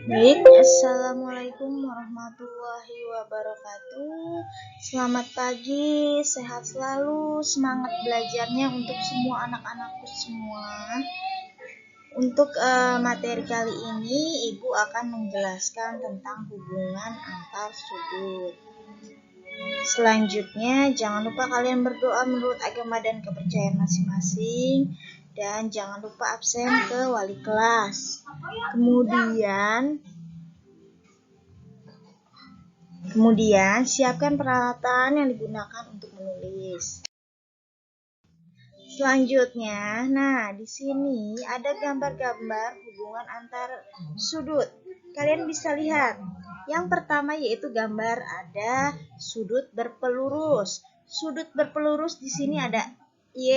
Baik, Assalamualaikum warahmatullahi wabarakatuh. Selamat pagi, sehat selalu, semangat belajarnya untuk semua anak-anakku semua. Untuk materi kali ini, Ibu akan menjelaskan tentang hubungan antar sudut. Selanjutnya, jangan lupa kalian berdoa menurut agama dan kepercayaan masing-masing. Dan jangan lupa absen ke wali kelas. Kemudian siapkan peralatan yang digunakan untuk menulis. Selanjutnya, di sini ada gambar-gambar hubungan antar sudut. Kalian bisa lihat. Yang pertama yaitu gambar ada sudut berpelurus. Sudut berpelurus di sini ada Y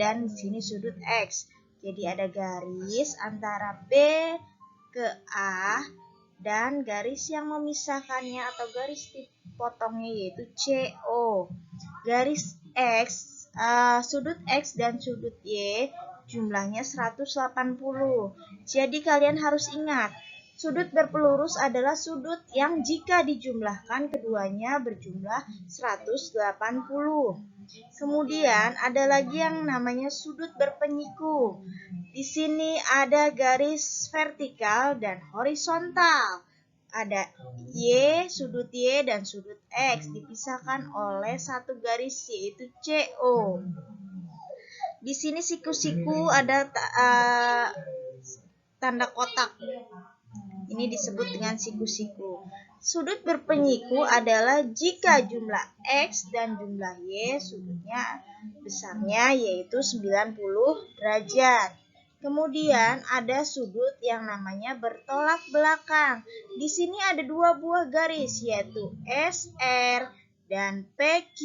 dan di sini sudut X. Jadi ada garis antara B ke A dan garis yang memisahkannya atau garis potongnya yaitu CO. Garis X, sudut X dan sudut Y jumlahnya 180. Jadi kalian harus ingat, sudut berpelurus adalah sudut yang jika dijumlahkan keduanya berjumlah 180. Kemudian ada lagi yang namanya sudut berpenyiku. Di sini ada garis vertikal dan horizontal. Ada sudut Y dan sudut X dipisahkan oleh satu garis yaitu CO. Di sini siku-siku ada tanda kotak. Ini disebut dengan siku-siku. Sudut berpenyiku adalah jika jumlah X dan jumlah Y sudutnya besarnya yaitu 90 derajat. Kemudian ada sudut yang namanya bertolak belakang. Di sini ada dua buah garis yaitu SR dan PQ.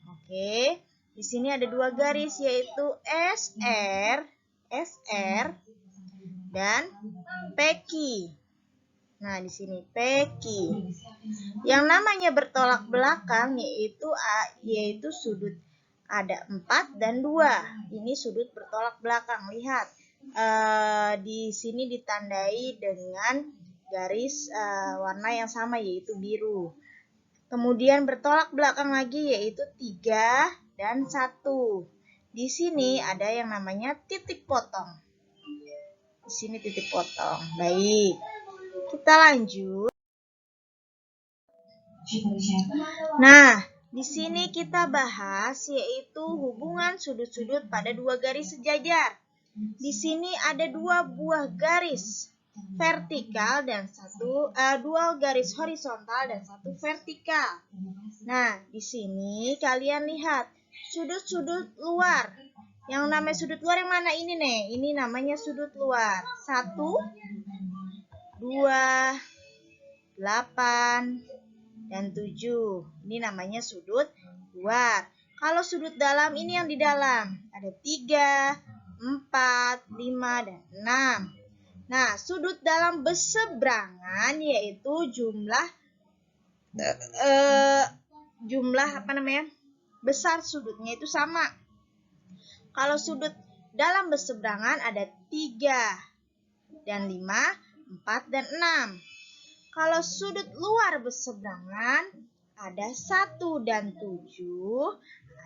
Oke. Di sini ada dua garis yaitu SR dan PQ. Nah, di sini PQ. Yang namanya bertolak belakang yaitu sudut ada 4 dan 2. Ini sudut bertolak belakang. Lihat. Di sini ditandai dengan garis warna yang sama yaitu biru. Kemudian bertolak belakang lagi yaitu 3 dan 1. Di sini ada yang namanya titik potong. Di sini titik potong. Baik. Kita lanjut. Nah, di sini kita bahas yaitu hubungan sudut-sudut pada dua garis sejajar. Di sini ada dua buah garis vertikal dan dua garis horizontal dan satu vertikal. Nah, di sini kalian lihat sudut-sudut luar. Yang namanya sudut luar yang mana ini nih? Ini namanya sudut luar. 1, 2, 8, dan 7. Ini namanya sudut luar. Kalau sudut dalam ini yang di dalam. Ada 3, 4, 5, dan 6. Nah, sudut dalam berseberangan yaitu jumlah besar sudutnya itu sama. Kalau sudut dalam berseberangan ada 3 dan 5, 4 dan 6. Kalau sudut luar berseberangan ada 1 dan 7,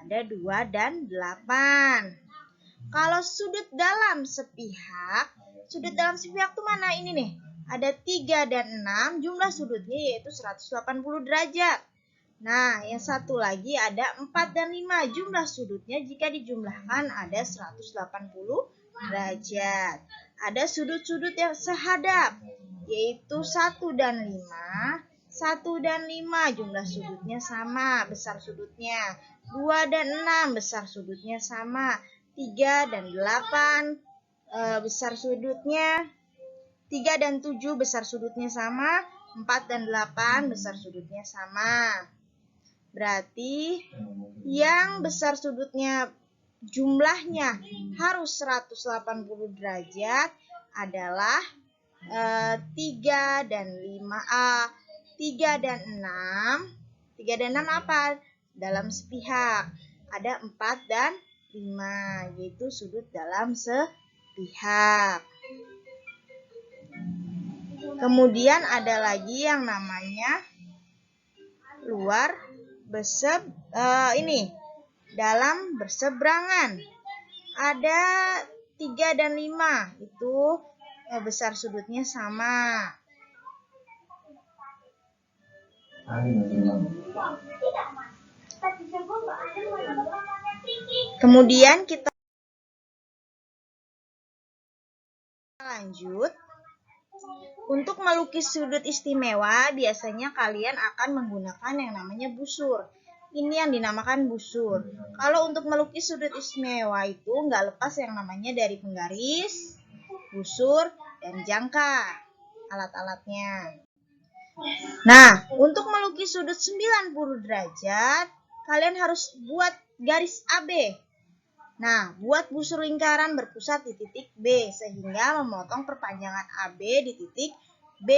ada 2 dan 8. Kalau sudut dalam sepihak tuh mana ini nih? Ada 3 dan 6, jumlah sudutnya yaitu 180 derajat. Nah, yang satu lagi ada 4 dan 5, jumlah sudutnya jika dijumlahkan ada 180 derajat. Ada sudut-sudut yang sehadap, yaitu 1 dan 5. 1 dan 5 jumlah sudutnya sama, besar sudutnya. 2 dan 6 besar sudutnya sama. 3 dan 8 besar sudutnya. 3 dan 7 besar sudutnya sama. 4 dan 8 besar sudutnya sama. Berarti yang besar sudutnya jumlahnya harus 180 derajat adalah 3 dan 5A. 3 dan 6. 3 dan 6 apa? Dalam sepihak. Ada 4 dan 5, yaitu sudut dalam sepihak. Kemudian ada lagi yang namanya luar dalam berseberangan. Ada 3 dan 5, itu besar sudutnya sama. Kemudian kita lanjut. Untuk melukis sudut istimewa, biasanya kalian akan menggunakan yang namanya busur. Ini yang dinamakan busur. Kalau untuk melukis sudut istimewa itu nggak lepas yang namanya dari penggaris, busur, dan jangka. Alat-alatnya. Nah, untuk melukis sudut 90 derajat, kalian harus buat garis AB. Nah, buat busur lingkaran berpusat di titik B, sehingga memotong perpanjangan AB di titik B.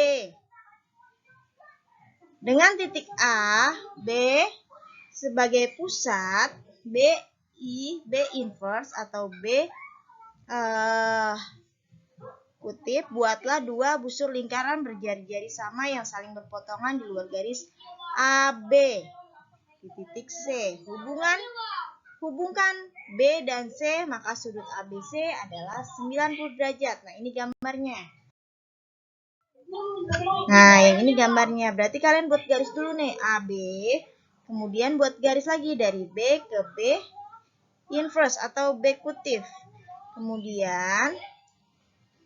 Dengan titik A, B sebagai pusat, B inverse atau B kutip, buatlah 2 busur lingkaran berjari-jari sama yang saling berpotongan di luar garis AB di titik C. Hubungkan B dan C, maka sudut ABC adalah 90 derajat. Nah, ini gambarnya. Nah, yang ini gambarnya. Berarti kalian buat garis dulu nih, AB. Kemudian buat garis lagi dari B ke B inverse atau B kutip. Kemudian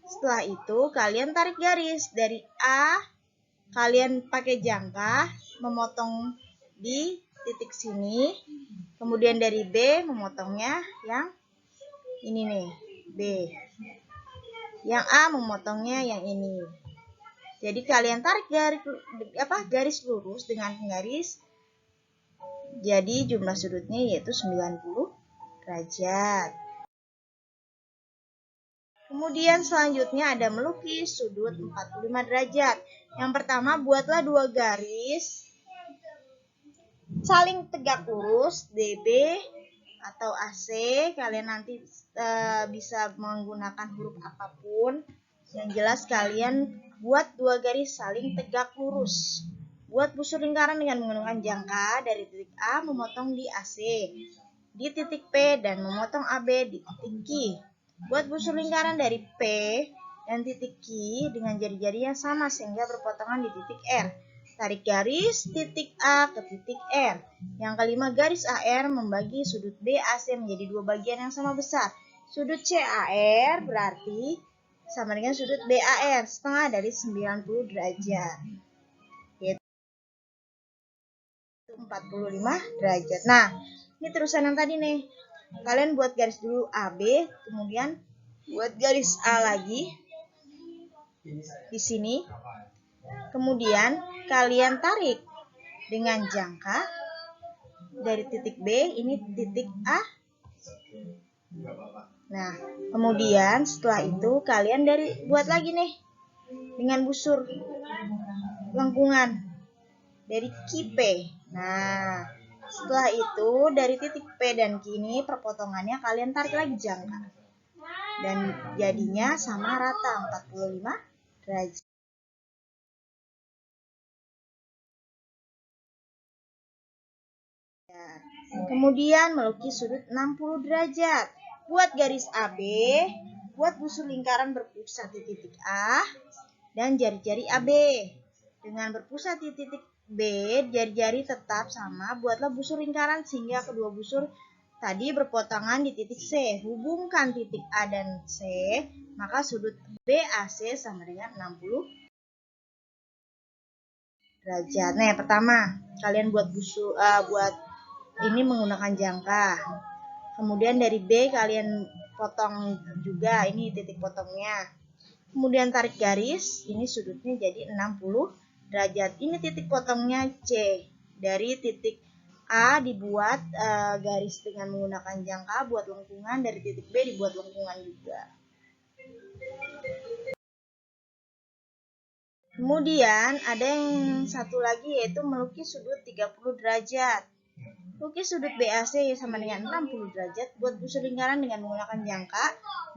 setelah itu kalian tarik garis dari A, kalian pakai jangka memotong di titik sini. Kemudian dari B memotongnya yang ini nih, B. Yang A memotongnya yang ini. Jadi kalian tarik garis lurus dengan garis. Jadi jumlah sudutnya yaitu 90 derajat. Kemudian selanjutnya ada melukis sudut 45 derajat. Yang pertama, buatlah 2 garis saling tegak lurus DB atau AC. Kalian nanti bisa menggunakan huruf apapun. Yang jelas kalian buat 2 garis saling tegak lurus. Buat busur lingkaran dengan menggunakan jangka dari titik A memotong di AC di titik P dan memotong AB di titik Q. Buat busur lingkaran dari P dan titik Q dengan jari-jari yang sama sehingga berpotongan di titik R. Tarik garis titik A ke titik R. Yang kelima, garis AR membagi sudut BAC menjadi 2 bagian yang sama besar. Sudut CAR berarti sama dengan sudut BAR, setengah dari 90 derajat. Yaitu 45 derajat. Nah, ini terusan yang tadi nih. Kalian buat garis dulu AB, kemudian buat garis A lagi di sini. Kemudian kalian tarik dengan jangka dari titik B, ini titik A. Nah, kemudian setelah itu kalian buat lagi nih dengan busur lengkungan dari Q P. Nah, setelah itu dari titik P dan Q ini perpotongannya kalian tarik lagi jangka. Dan jadinya sama rata 45 derajat. Kemudian melukis sudut 60 derajat. Buat garis AB, buat busur lingkaran berpusat di titik A dan jari-jari AB. Dengan berpusat di titik B, jari-jari tetap sama, buatlah busur lingkaran sehingga kedua busur tadi berpotongan di titik C. Hubungkan titik A dan C, maka sudut BAC sama dengan 60 derajat. Nah, yang pertama, kalian buat ini menggunakan jangka. Kemudian dari B kalian potong juga, ini titik potongnya. Kemudian tarik garis, ini sudutnya jadi 60 derajat. Ini titik potongnya C. Dari titik A dibuat garis dengan menggunakan jangka, buat lengkungan. Dari titik B dibuat lengkungan juga. Kemudian ada yang satu lagi yaitu melukis sudut 30 derajat. Lukis sudut BAC sama dengan 60 derajat. Buat busur lingkaran dengan menggunakan jangka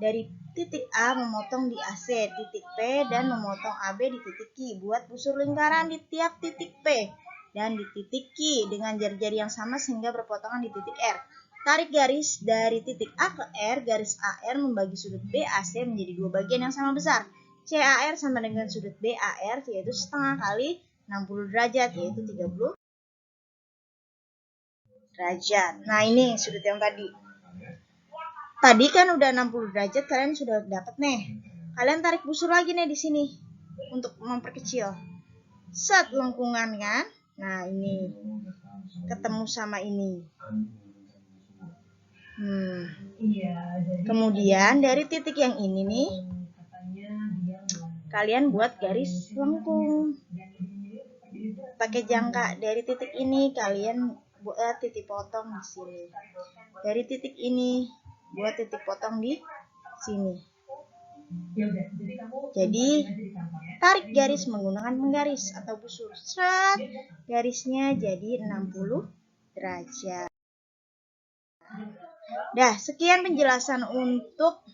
dari titik A memotong di AC, titik P, dan memotong AB di titik Q. Buat busur lingkaran di tiap titik P dan di titik Q dengan jari-jari yang sama sehingga berpotongan di titik R. Tarik garis dari titik A ke R. Garis AR membagi sudut BAC menjadi dua bagian yang sama besar. CAR sama dengan sudut BAR, yaitu setengah kali 60 derajat, yaitu 30 derajat. Nah, ini sudut yang tadi. Tadi kan udah 60 derajat, kalian sudah dapat nih. Kalian tarik busur lagi nih di sini untuk memperkecil. Set lengkungan kan? Nah, ini ketemu sama ini. Kemudian dari titik yang ini nih, kalian buat garis lengkung. Pakai jangka dari titik ini kalian buat titik potong di sini. Dari titik ini buat titik potong di sini. Jadi tarik garis menggunakan penggaris atau busur. Set, garisnya jadi 60 derajat. Dah, sekian penjelasan untuk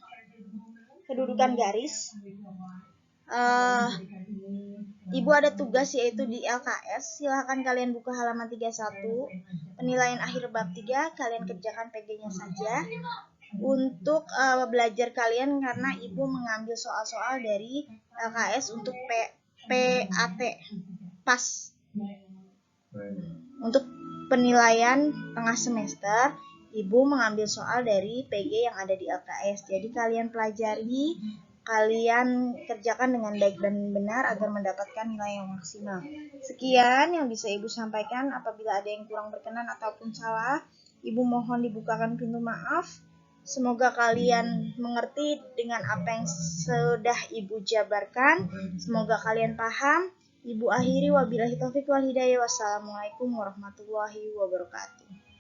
kedudukan garis. Ibu ada tugas yaitu di LKS. Silahkan kalian buka halaman 31. Penilaian akhir bab 3, kalian kerjakan PG-nya saja. Untuk belajar kalian karena ibu mengambil soal-soal dari LKS untuk PAT pas. Untuk penilaian tengah semester, ibu mengambil soal dari PG yang ada di LKS. Jadi kalian pelajari, kalian kerjakan dengan baik dan benar agar mendapatkan nilai yang maksimal. Sekian yang bisa ibu sampaikan. Apabila ada yang kurang berkenan ataupun salah, ibu mohon dibukakan pintu maaf. Semoga kalian mengerti dengan apa yang sudah ibu jabarkan. Semoga kalian paham. Ibu akhiri, wabillahi taufiq wal hidayah. Wassalamualaikum warahmatullahi wabarakatuh.